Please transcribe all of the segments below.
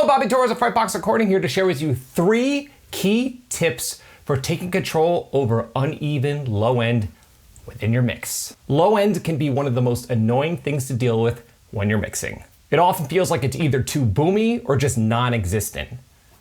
Bobby Torres of Frightbox Recording here to share with you 3 key tips for taking control over uneven low end within your mix. Low end can be one of the most annoying things to deal with when you're mixing. It often feels like it's either too boomy or just non-existent.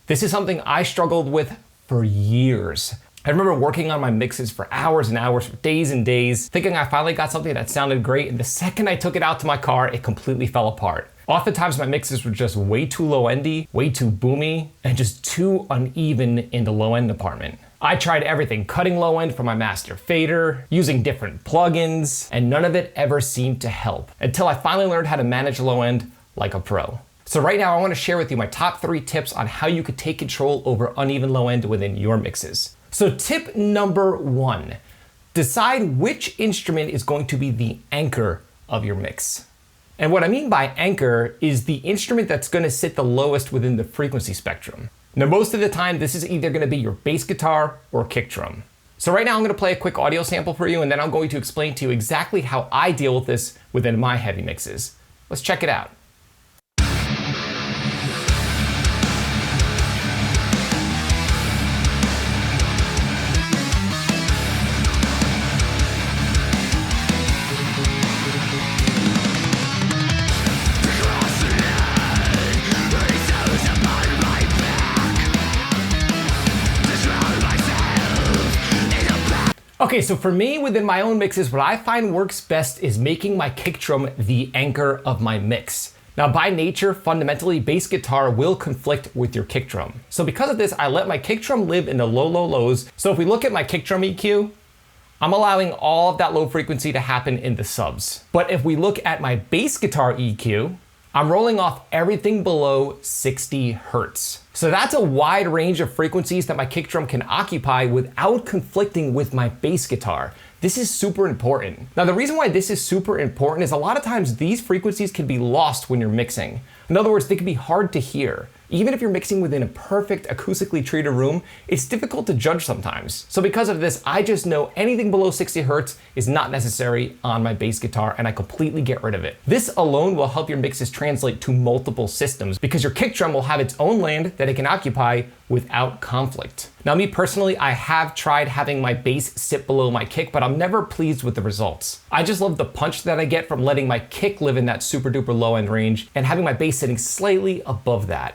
This is something I struggled with for years. I remember working on my mixes for hours and hours, for days and days, thinking I finally got something that sounded great, and the second I took it out to my car, it completely fell apart. Oftentimes my mixes were just way too low-endy, way too boomy, and just too uneven in the low-end department. I tried everything, cutting low end from my master fader, using different plugins, and none of it ever seemed to help, until I finally learned how to manage low end like a pro. So right now I want to share with you my top 3 tips on how you could take control over uneven low end within your mixes. So tip number 1, decide which instrument is going to be the anchor of your mix. And what I mean by anchor is the instrument that's going to sit the lowest within the frequency spectrum. Now, most of the time, this is either going to be your bass guitar or kick drum. So right now I'm going to play a quick audio sample for you, and then I'm going to explain to you exactly how I deal with this within my heavy mixes. Let's check it out. Okay, so for me, within my own mixes, what I find works best is making my kick drum the anchor of my mix. Now, by nature, fundamentally, bass guitar will conflict with your kick drum. So because of this, I let my kick drum live in the low, low lows. So if we look at my kick drum EQ, I'm allowing all of that low frequency to happen in the subs. But if we look at my bass guitar EQ, I'm rolling off everything below 60 Hertz. So that's a wide range of frequencies that my kick drum can occupy without conflicting with my bass guitar. This is super important. Now, the reason why this is super important is a lot of times these frequencies can be lost when you're mixing. In other words, they can be hard to hear. Even if you're mixing within a perfect acoustically treated room, it's difficult to judge sometimes. So because of this, I just know anything below 60 Hertz is not necessary on my bass guitar, and I completely get rid of it. This alone will help your mixes translate to multiple systems because your kick drum will have its own land that it can occupy without conflict. Now, me personally, I have tried having my bass sit below my kick, but I'm never pleased with the results. I just love the punch that I get from letting my kick live in that super duper low end range and having my bass sitting slightly above that.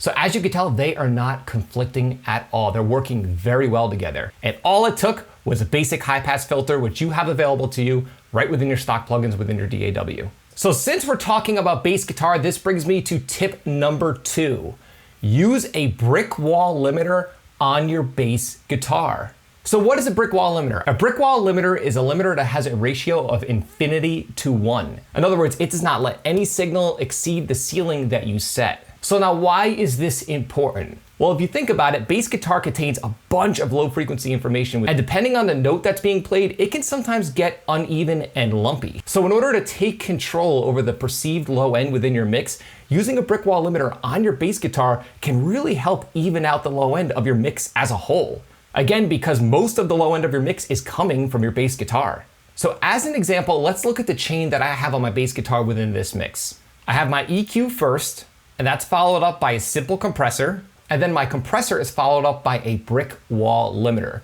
So as you can tell, they are not conflicting at all. They're working very well together. And all it took was a basic high pass filter, which you have available to you right within your stock plugins within your DAW. So since we're talking about bass guitar, this brings me to tip number 2. Use a brick wall limiter on your bass guitar. So what is a brick wall limiter? A brick wall limiter is a limiter that has a ratio of infinity to 1. In other words, it does not let any signal exceed the ceiling that you set. So now, why is this important? Well, if you think about it, bass guitar contains a bunch of low frequency information, and depending on the note that's being played, it can sometimes get uneven and lumpy. So in order to take control over the perceived low end within your mix, using a brick wall limiter on your bass guitar can really help even out the low end of your mix as a whole. Again, because most of the low end of your mix is coming from your bass guitar. So as an example, let's look at the chain that I have on my bass guitar within this mix. I have my EQ first, and that's followed up by a simple compressor, and then my compressor is followed up by a brick wall limiter,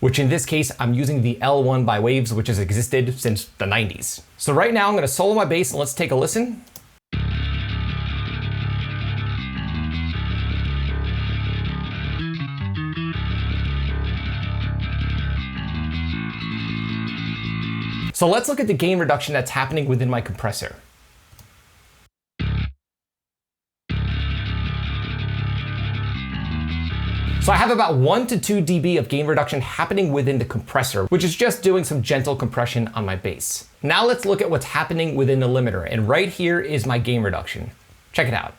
which in this case, I'm using the L1 by Waves, which has existed since the 90s. So right now I'm gonna solo my bass and let's take a listen. So let's look at the gain reduction that's happening within my compressor. So I have about 1 to 2 dB of gain reduction happening within the compressor, which is just doing some gentle compression on my bass. Now let's look at what's happening within the limiter, and right here is my gain reduction. Check it out.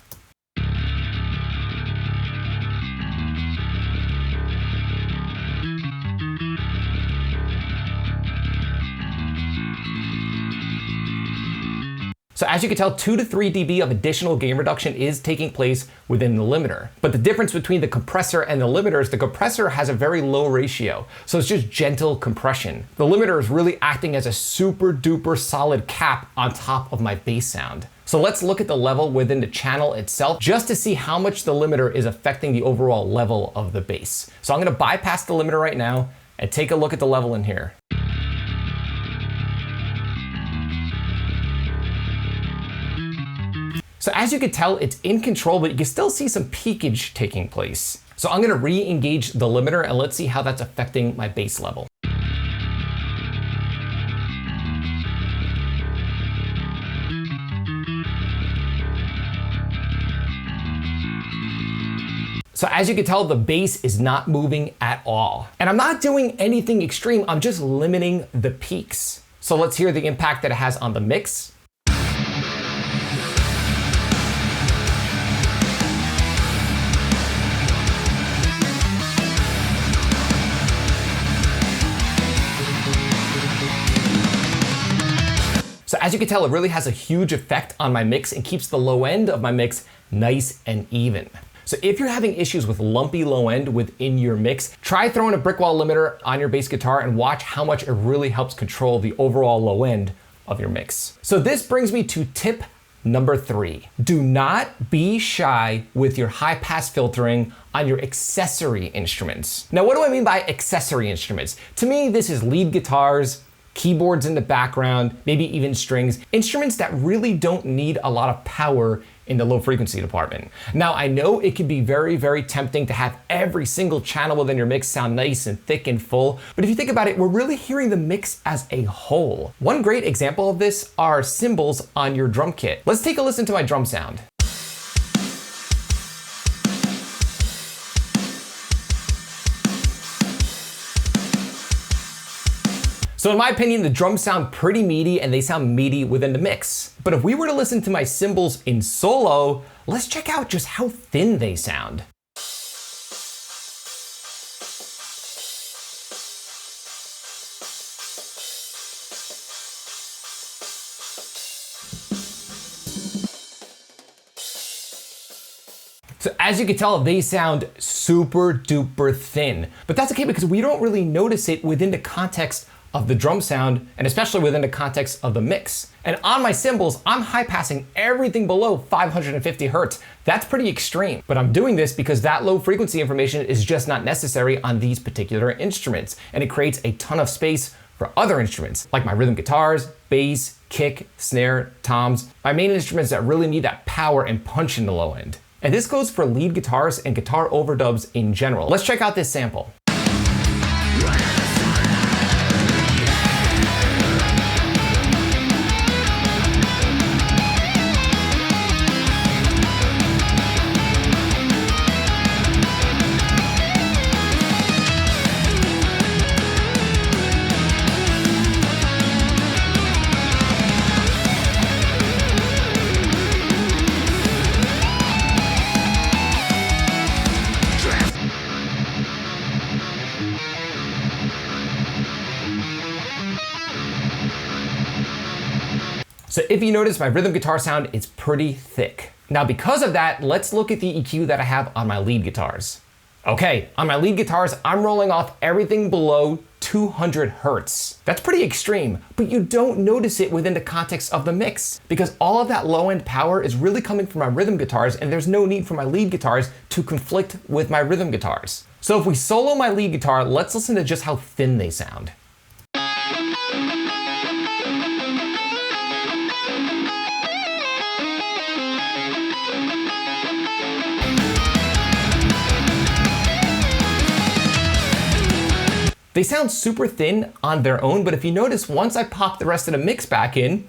So as you can tell, 2 to 3 dB of additional gain reduction is taking place within the limiter. But the difference between the compressor and the limiter is the compressor has a very low ratio, so it's just gentle compression. The limiter is really acting as a super duper solid cap on top of my bass sound. So let's look at the level within the channel itself just to see how much the limiter is affecting the overall level of the bass. So I'm gonna bypass the limiter right now and take a look at the level in here. So as you can tell, it's in control, but you can still see some peakage taking place. So I'm gonna re-engage the limiter and let's see how that's affecting my bass level. So as you can tell, the bass is not moving at all. And I'm not doing anything extreme, I'm just limiting the peaks. So let's hear the impact that it has on the mix. So as you can tell, it really has a huge effect on my mix and keeps the low end of my mix nice and even. So if you're having issues with lumpy low end within your mix, try throwing a brick wall limiter on your bass guitar and watch how much it really helps control the overall low end of your mix. So this brings me to tip number 3. Do not be shy with your high pass filtering on your accessory instruments. Now, what do I mean by accessory instruments? To me, this is lead guitars, keyboards in the background, maybe even strings, instruments that really don't need a lot of power in the low frequency department. Now, I know it can be very, very tempting to have every single channel within your mix sound nice and thick and full, but if you think about it, we're really hearing the mix as a whole. One great example of this are cymbals on your drum kit. Let's take a listen to my drum sound. So in my opinion, the drums sound pretty meaty and they sound meaty within the mix. But if we were to listen to my cymbals in solo, let's check out just how thin they sound. So as you can tell, they sound super duper thin, but that's okay because we don't really notice it within the context of the drum sound, and especially within the context of the mix. And on my cymbals, I'm high passing everything below 550 hertz. That's pretty extreme, but I'm doing this because that low frequency information is just not necessary on these particular instruments, and it creates a ton of space for other instruments, like my rhythm guitars, bass, kick, snare, toms, my main instruments that really need that power and punch in the low end. And this goes for lead guitars and guitar overdubs in general. Let's check out this sample. So if you notice, my rhythm guitar sound is pretty thick. Now because of that, let's look at the EQ that I have on my lead guitars. Okay, on my lead guitars, I'm rolling off everything below 200 hertz. That's pretty extreme, but you don't notice it within the context of the mix because all of that low end power is really coming from my rhythm guitars and there's no need for my lead guitars to conflict with my rhythm guitars. So if we solo my lead guitar, let's listen to just how thin they sound. They sound super thin on their own, but if you notice, once I pop the rest of the mix back in,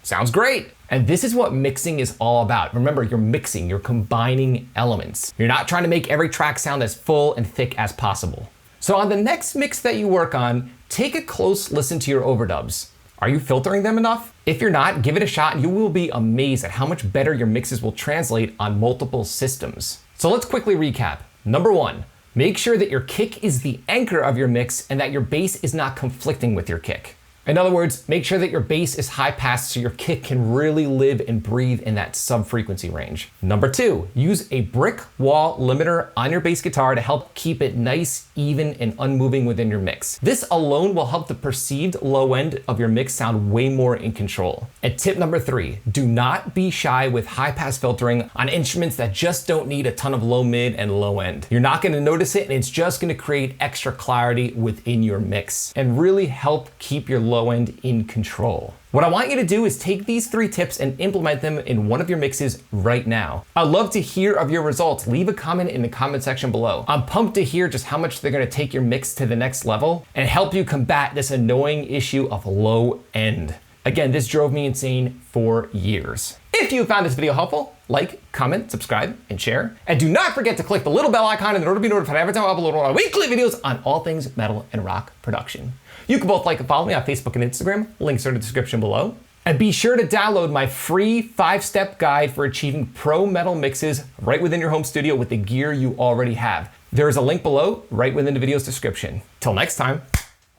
sounds great. And this is what mixing is all about. Remember, you're mixing, you're combining elements. You're not trying to make every track sound as full and thick as possible. So on the next mix that you work on, take a close listen to your overdubs. Are you filtering them enough? If you're not, give it a shot and you will be amazed at how much better your mixes will translate on multiple systems. So let's quickly recap. Number 1, make sure that your kick is the anchor of your mix and that your bass is not conflicting with your kick. In other words, make sure that your bass is high pass so your kick can really live and breathe in that sub-frequency range. Number 2, use a brick wall limiter on your bass guitar to help keep it nice, even, and unmoving within your mix. This alone will help the perceived low end of your mix sound way more in control. And tip number 3, do not be shy with high pass filtering on instruments that just don't need a ton of low mid and low end. You're not gonna notice it, and it's just gonna create extra clarity within your mix and really help keep your low end in control. What I want you to do is take these 3 tips and implement them in one of your mixes right now. I'd love to hear of your results. Leave a comment in the comment section below. I'm pumped to hear just how much they're gonna take your mix to the next level and help you combat this annoying issue of low end. Again, this drove me insane for years. If you found this video helpful, like, comment, subscribe, and share. And do not forget to click the little bell icon in order to be notified every time I upload one of my weekly videos on all things metal and rock production. You can both like and follow me on Facebook and Instagram. Links are in the description below. And be sure to download my free 5-step guide for achieving pro metal mixes right within your home studio with the gear you already have. There is a link below right within the video's description. Till next time,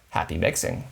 happy mixing.